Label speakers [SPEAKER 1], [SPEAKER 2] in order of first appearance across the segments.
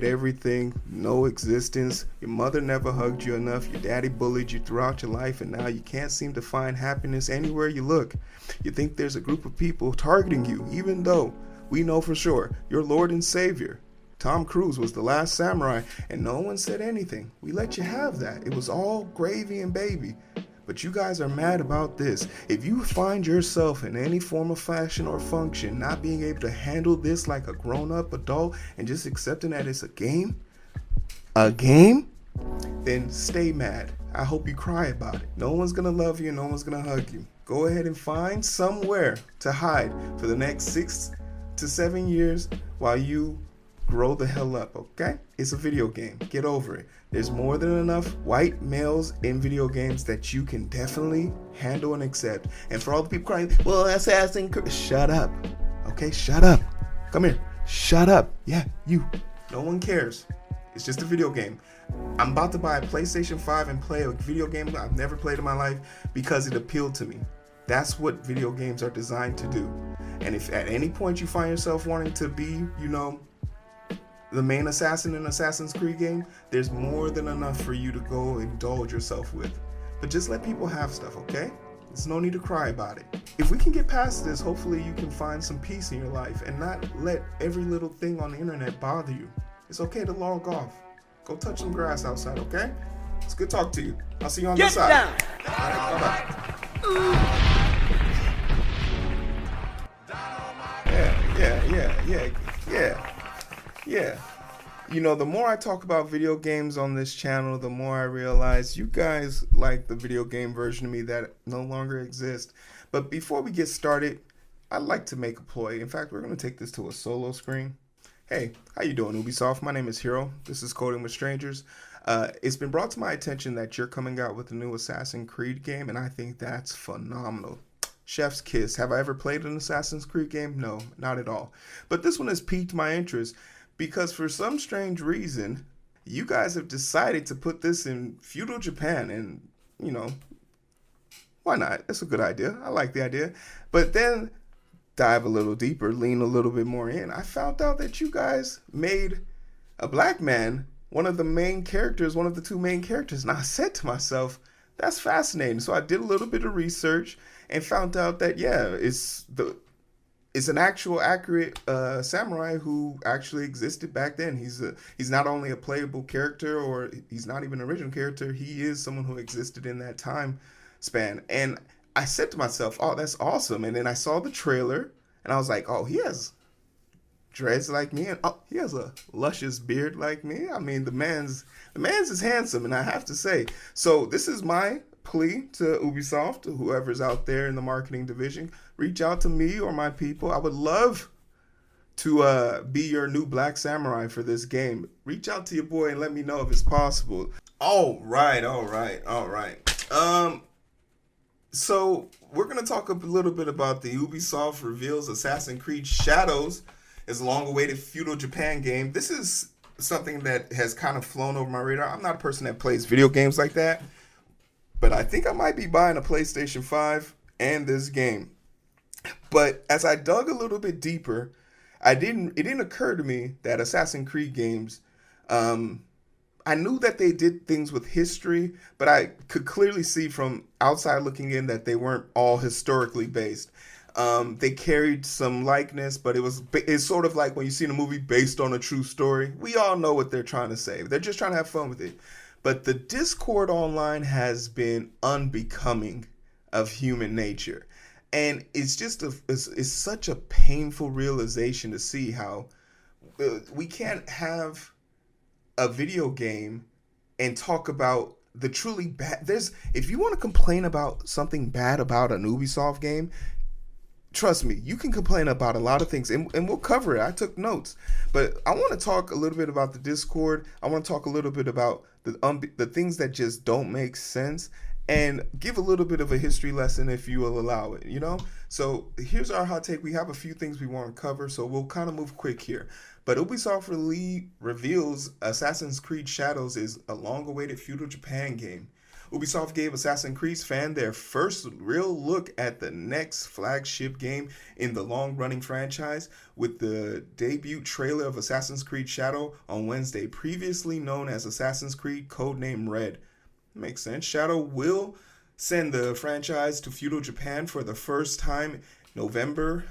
[SPEAKER 1] everything, no existence. Your mother never hugged you enough. Your daddy bullied you throughout your life, and now you can't seem to find happiness anywhere you look. You think there's a group of people targeting you, even though we know for sure your Lord and Savior, Tom Cruise, was the last samurai, and no one said anything. We let you have that. It was all gravy and baby. But you guys are mad about this. If you find yourself in any form of fashion or function not being able to handle this like a grown-up adult and just accepting that it's a game, then stay mad. I hope you cry about it. No one's gonna love you, no one's gonna hug you. Go ahead and find somewhere to hide for the next 6 to 7 years while you grow the hell up, okay? It's a video game. Get over it. There's more than enough white males in video games that you can definitely handle and accept. And for all the people crying, well, Assassin's Creed, shut up. Okay, shut up. Come here. Shut up. Yeah, you. No one cares. It's just a video game. I'm about to buy a PlayStation 5 and play a video game I've never played in my life because it appealed to me. That's what video games are designed to do. And if at any point you find yourself wanting to be, the main assassin in an Assassin's Creed game, there's more than enough for you to go indulge yourself with. But just let people have stuff, okay? There's no need to cry about it. If we can get past this, hopefully you can find some peace in your life and not let every little thing on the internet bother you. It's okay to log off. Go touch some grass outside, okay? It's good talk to you. I'll see you on the side.
[SPEAKER 2] Down.
[SPEAKER 1] All right, bye-bye. Yeah. The more I talk about video games on this channel, the more I realize you guys like the video game version of me that no longer exists. But before we get started, I'd like to make a ploy. In fact, we're going to take this to a solo screen. Hey, how you doing, Ubisoft? My name is Hero. This is Coding with Strangers. It's been brought to my attention that you're coming out with a new Assassin's Creed game, and I think that's phenomenal. Chef's kiss. Have I ever played an Assassin's Creed game? No, not at all. But this one has piqued my interest because for some strange reason, you guys have decided to put this in feudal Japan, and, why not? It's a good idea. I like the idea. But then dive a little deeper, lean a little bit more in. I found out that you guys made a black man one of the main characters, one of the two main characters. And I said to myself, that's fascinating. So I did a little bit of research and found out that, it's an actual accurate samurai who actually existed back then. He's not only a playable character, or he's not even an original character. He is someone who existed in that time span. And I said to myself, oh, that's awesome. And then I saw the trailer and I was like, oh, he has dreads like me, and oh, he has a luscious beard like me. I mean, the man's is handsome, and I have to say. So this is my plea to Ubisoft, whoever's out there in the marketing division, reach out to me or my people. I would love to be your new black samurai for this game. Reach out to your boy and let me know if it's possible. All right. So we're going to talk a little bit about the Ubisoft reveals Assassin's Creed Shadows is a long-awaited feudal Japan game. This is something that has kind of flown over my radar. I'm not a person that plays video games like that, but I think I might be buying a PlayStation 5 and this game. But as I dug a little bit deeper, it didn't occur to me that Assassin's Creed games, I knew that they did things with history, but I could clearly see from outside looking in that they weren't all historically based. They carried some likeness, but it's sort of like when you see a movie based on a true story. We all know what they're trying to say. They're just trying to have fun with it. But the discord online has been unbecoming of human nature. And it's just it's such a painful realization to see how we can't have a video game and talk about the truly bad. If you want to complain about something bad about an Ubisoft game, trust me, you can complain about a lot of things, and we'll cover it. I took notes. But I want to talk a little bit about the Discord. I want to talk a little bit about the things that just don't make sense, and give a little bit of a history lesson if you will allow it, So here's our hot take. We have a few things we want to cover, so we'll kind of move quick here. But Ubisoft reveals Assassin's Creed Shadows is a long-awaited feudal Japan game. Ubisoft gave Assassin's Creed fans their first real look at the next flagship game in the long-running franchise with the debut trailer of Assassin's Creed Shadow on Wednesday, previously known as Assassin's Creed Codename Red. Makes sense. Shadow will send the franchise to feudal Japan for the first time in November,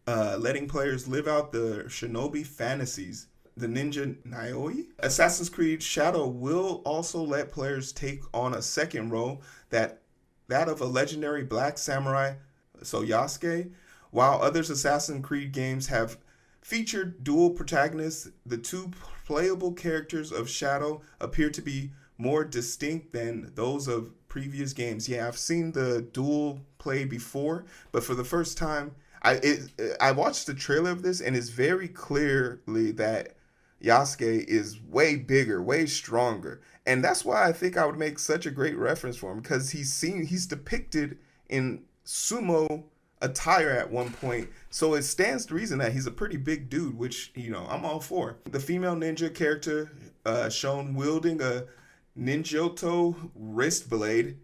[SPEAKER 1] letting players live out the shinobi fantasies. The ninja Naoe. Assassin's Creed Shadow will also let players take on a second role, that of a legendary black samurai, so Yasuke. While others Assassin's Creed games have featured dual protagonists, the two playable characters of Shadow appear to be more distinct than those of previous games. Yeah, I've seen the dual play before, but for the first time, I watched the trailer of this, and it's very clearly that Yasuke is way bigger, way stronger. And that's why I think I would make such a great reference for him, because he's depicted in sumo attire at one point. So it stands to reason that he's a pretty big dude, which, I'm all for. The female ninja character shown wielding a ninjato wristblade,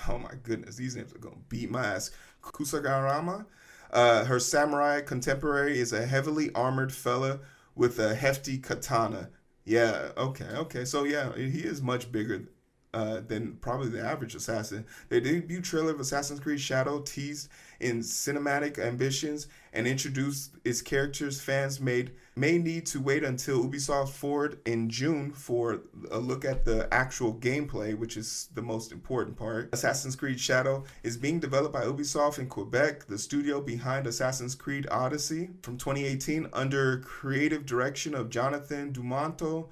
[SPEAKER 1] oh my goodness, these names are going to beat my ass. Kusarigama. Her samurai contemporary is a heavily armored fella with a hefty katana. Yeah, okay. So yeah, he is much bigger than probably the average assassin. The debut trailer of Assassin's Creed Shadow teased in cinematic ambitions and introduced its characters fans may need to wait until Ubisoft Forward in June for a look at the actual gameplay, which is the most important part. Assassin's Creed Shadow is being developed by Ubisoft in Quebec, the studio behind Assassin's Creed Odyssey from 2018, under creative direction of Jonathan Dumonto.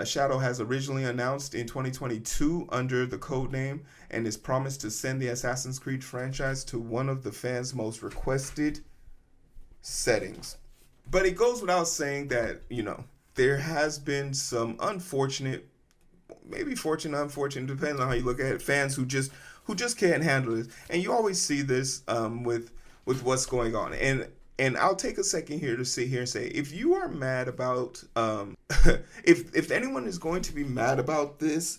[SPEAKER 1] Shadow has originally announced in 2022 under the code name and is promised to send the Assassin's Creed franchise to one of the fans' most requested settings. But it goes without saying that, there has been some unfortunate, maybe fortunate, unfortunate, depending on how you look at it, fans who just can't handle it. And you always see this with what's going on. And I'll take a second here to sit here and say, if you are mad about, if anyone is going to be mad about this,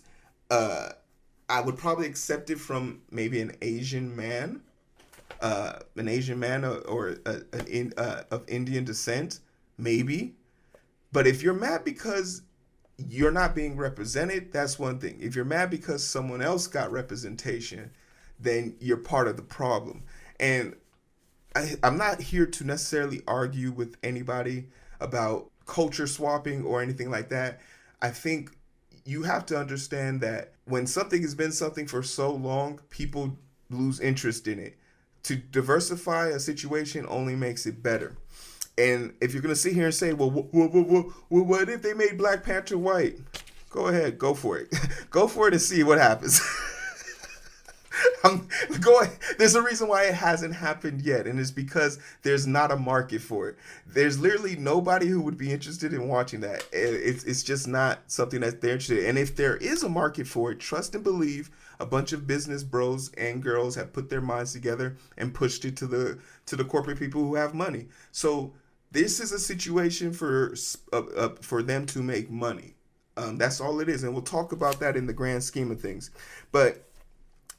[SPEAKER 1] I would probably accept it from maybe an Asian man. Or of Indian descent, maybe. But if you're mad because you're not being represented, that's one thing. If you're mad because someone else got representation, then you're part of the problem. And I'm not here to necessarily argue with anybody about culture swapping or anything like that. I think you have to understand that when something has been something for so long, people lose interest in it. To diversify a situation only makes it better. And if you're going to sit here and say, well, what if they made Black Panther white? Go ahead, go for it. Go for it and see what happens. There's a reason why it hasn't happened yet, and it's because there's not a market for it. There's literally nobody who would be interested in watching that. It's just not something that they're interested in. And if there is a market for it, trust and believe a bunch of business bros and girls have put their minds together and pushed it to the corporate people who have money. So this is a situation for them to make money. That's all it is, and we'll talk about that in the grand scheme of things. But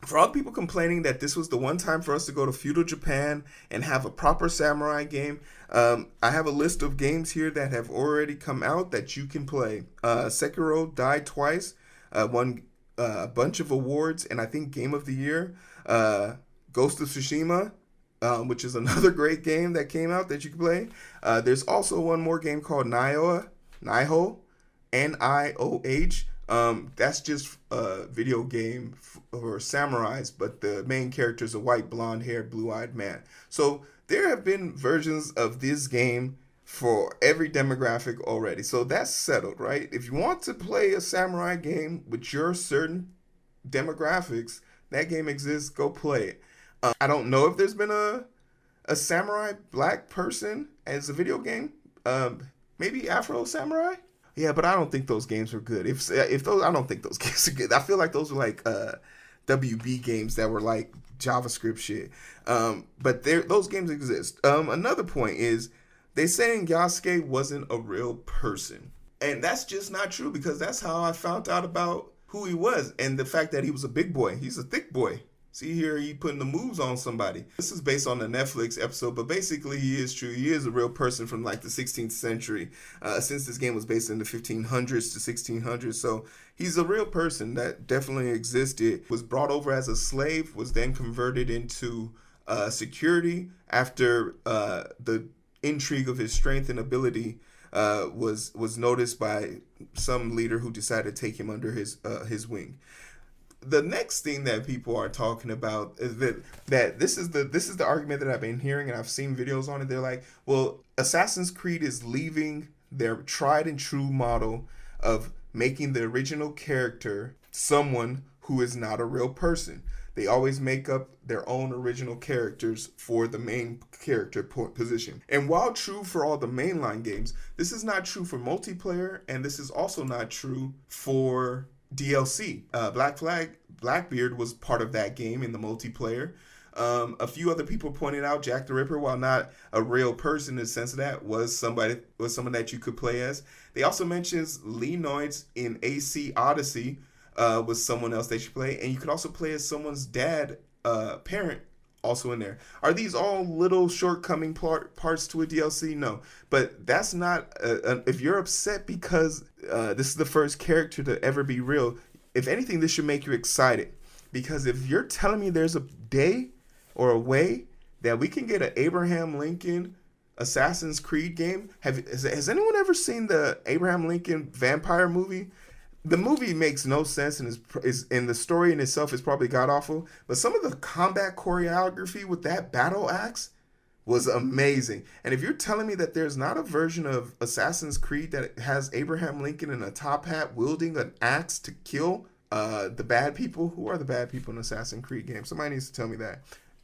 [SPEAKER 1] for all the people complaining that this was the one time for us to go to feudal Japan and have a proper samurai game, I have a list of games here that have already come out that you can play. Sekiro died twice, won a bunch of awards, and I think Game of the Year. Ghost of Tsushima, which is another great game that came out that you can play. There's also one more game called Nioh, Nioh. That's just a video game for samurais, but the main character is a white, blonde-haired, blue-eyed man. So there have been versions of this game for every demographic already. So that's settled, right? If you want to play a samurai game with your certain demographics, that game exists. Go play it. I don't know if there's been a samurai black person as a video game. Maybe Afro Samurai. Yeah, but I don't think those games were good. I don't think those games are good. I feel like those were like WB games that were like JavaScript shit. But those games exist. Another point is they saying Yasuke wasn't a real person, and that's just not true, because that's how I found out about who he was, and the fact that he was a big boy. He's a thick boy. See here, he putting the moves on somebody. This is based on the Netflix episode, but basically he is true. He is a real person from like the 16th century, since this game was based in the 1500s to 1600s. So he's a real person that definitely existed, was brought over as a slave, was then converted into security after the intrigue of his strength and ability was noticed by some leader who decided to take him under his wing. The next thing that people are talking about is that this is the argument that I've been hearing, and I've seen videos on it. They're like, well, Assassin's Creed is leaving their tried and true model of making the original character someone who is not a real person. They always make up their own original characters for the main character position. And while true for all the mainline games, this is not true for multiplayer, and this is also not true for DLC. Blackbeard was part of that game in the multiplayer. A few other people pointed out Jack the Ripper, while not a real person in the sense of that, was someone that you could play as. They also mentions Leonoids in AC Odyssey, was someone else they should play, and you could also play as someone's dad, parent, also in there. Are these all little shortcoming parts to a DLC? No, but that's not. If you're upset because this is the first character to ever be real, if anything, this should make you excited, because if you're telling me there's a day or a way that we can get an Abraham Lincoln Assassin's Creed game, has anyone ever seen the Abraham Lincoln vampire movie? The movie makes no sense, and the story in itself is probably god awful. But some of the combat choreography with that battle axe was amazing. And if you're telling me that there's not a version of Assassin's Creed that has Abraham Lincoln in a top hat wielding an axe to kill the bad people, who are the bad people in Assassin's Creed games? Somebody needs to tell me that.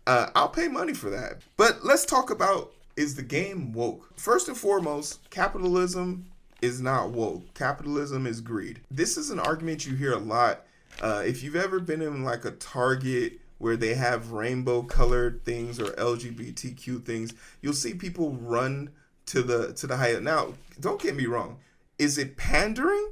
[SPEAKER 1] I'll pay money for that. But let's talk about, is the game woke? First and foremost, capitalism is not woke. Capitalism is greed. This is an argument you hear a lot. If you've ever been in like a Target where they have rainbow colored things or LGBTQ things, you'll see people run to the height. Now, don't get me wrong. Is it pandering?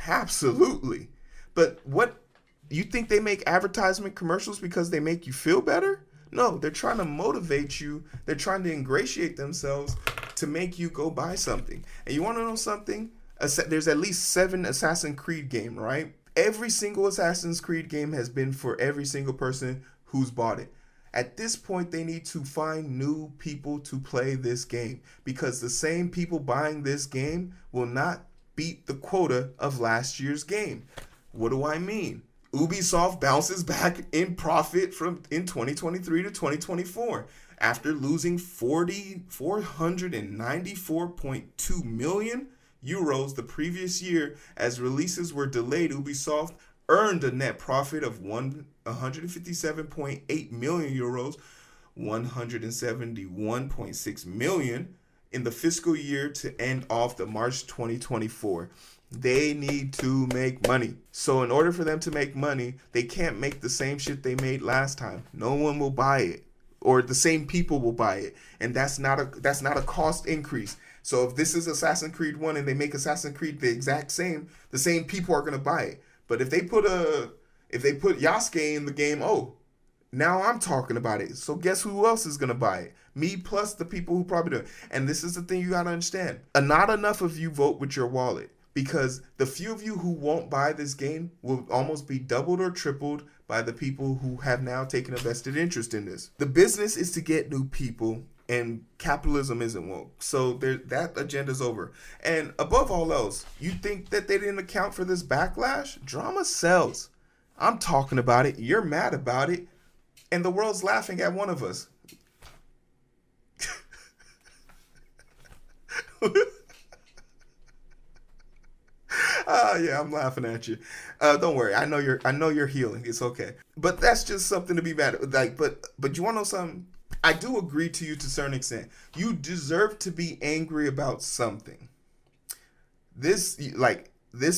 [SPEAKER 1] Absolutely. But what, you think they make advertisement commercials because they make you feel better? No, they're trying to motivate you. They're trying to ingratiate themselves to make you go buy something. And you want to know something? There's at least 7 Assassin's Creed games, right? Every single Assassin's Creed game has been for every single person who's bought it. At this point, they need to find new people to play this game, because the same people buying this game will not beat the quota of last year's game. What do I mean? Ubisoft bounces back in profit in 2023 to 2024 after losing 494.2 million euros the previous year as releases were delayed. Ubisoft earned a net profit of 157.8 million euros, 171.6 million in the fiscal year to end off the March 2024. They need to make money. So in order for them to make money, they can't make the same shit they made last time. No one will buy it, or the same people will buy it, and that's not a cost increase. So if this is Assassin's Creed 1 and they make Assassin's Creed the exact same, the same people are going to buy it. But if they put Yasuke in the game, oh, now I'm talking about it. So guess who else is going to buy it? Me plus the people who probably do it. And this is the thing you got to understand. Not enough of you vote with your wallet, because the few of you who won't buy this game will almost be doubled or tripled by the people who have now taken a vested interest in this. The business is to get new people, and capitalism isn't woke. So that agenda's over. And above all else, you think that they didn't account for this backlash? Drama sells. I'm talking about it. You're mad about it. And the world's laughing at one of us. Yeah, I'm laughing at you. Don't worry. I know you're healing. It's okay. But that's just something to be mad at. Like, but you want to know something? I do agree to you to a certain extent. You deserve to be angry about something. This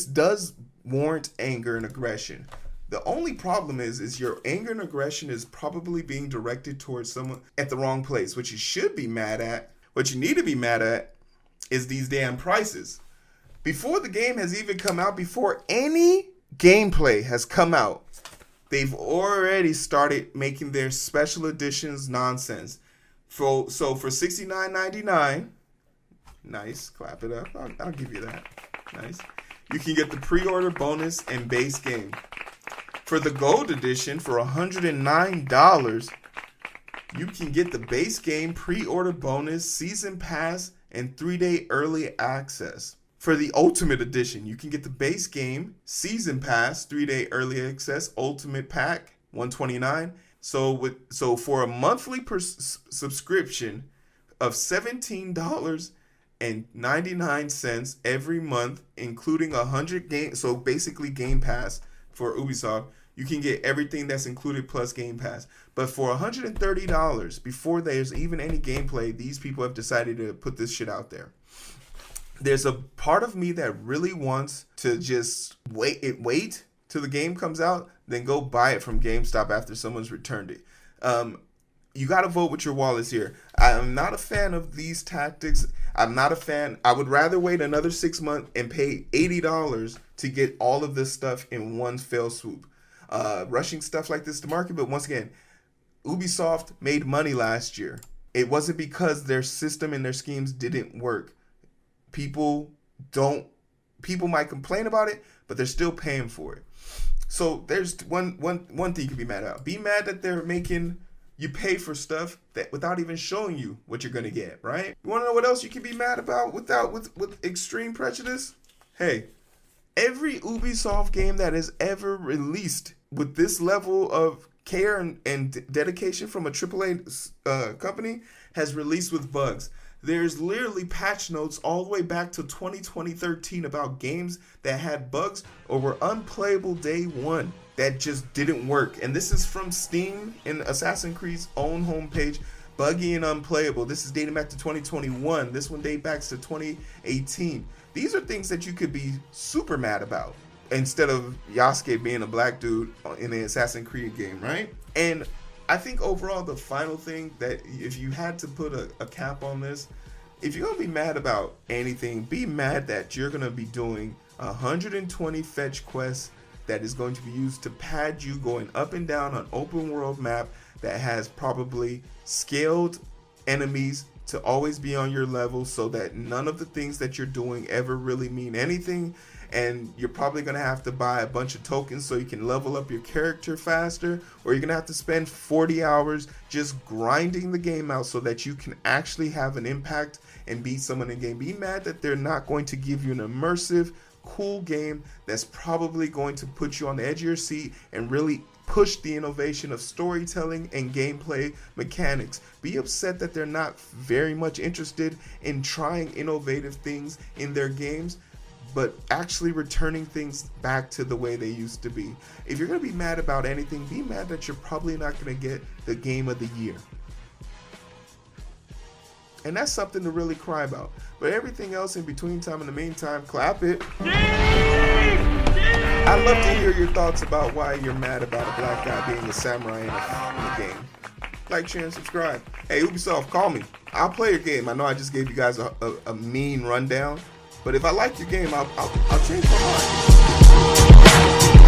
[SPEAKER 1] does warrant anger and aggression. The only problem is your anger and aggression is probably being directed towards someone at the wrong place. What you should be mad at, what you need to be mad at, is these damn prices. Before the game has even come out, before any gameplay has come out. They've already started making their special editions nonsense. So for $69.99, nice, clap it up. I'll give you that. Nice. You can get the pre-order bonus and base game. For the gold edition, for $109, you can get the base game, pre-order bonus, season pass, and 3-day early access. For the ultimate edition, you can get the base game, season pass, 3-day early access, ultimate pack, $129. So for a monthly subscription of $17.99 every month, including 100 games, so basically Game Pass for Ubisoft, you can get everything that's included plus Game Pass. But for $130, before there's even any gameplay, these people have decided to put this shit out there. There's a part of me that really wants to just wait till the game comes out, then go buy it from GameStop after someone's returned it. You got to vote with your wallets here. I'm not a fan of these tactics. I'm not a fan. I would rather wait another 6 months and pay $80 to get all of this stuff in one fell swoop. Rushing stuff like this to market, but once again, Ubisoft made money last year. It wasn't because their system and their schemes didn't work. People might complain about it, but they're still paying for it. So there's one thing you can be mad about. Be mad that they're making you pay for stuff that without even showing you what you're gonna get, right? You wanna know what else you can be mad about with extreme prejudice? Hey, every Ubisoft game that is ever released with this level of care and dedication from a AAA company has released with bugs. There's literally patch notes all the way back to 2013 about games that had bugs or were unplayable day one that just didn't work. And this is from Steam and Assassin's Creed's own homepage, buggy and unplayable. This is dating back to 2021. This one dates back to 2018. These are things that you could be super mad about instead of Yasuke being a black dude in the Assassin's Creed game, right? And I think overall the final thing that if you had to put a cap on this, if you're going to be mad about anything, be mad that you're going to be doing 120 fetch quests that is going to be used to pad you going up and down an open world map that has probably scaled enemies to always be on your level so that none of the things that you're doing ever really mean anything. And you're probably going to have to buy a bunch of tokens so you can level up your character faster, or you're going to have to spend 40 hours just grinding the game out so that you can actually have an impact and beat someone in the game. Be mad that they're not going to give you an immersive, cool game that's probably going to put you on the edge of your seat and really push the innovation of storytelling and gameplay mechanics. Be upset that they're not very much interested in trying innovative things in their games, but actually returning things back to the way they used to be. If you're going to be mad about anything, be mad that you're probably not going to get the game of the year. And that's something to really cry about. But everything else in between time, in the meantime, clap it. I'd love to hear your thoughts about why you're mad about a black guy being a samurai in a game. Like, share, and subscribe. Hey, Ubisoft, call me. I'll play your game. I know I just gave you guys a mean rundown. But if I like your game, I'll change my mind.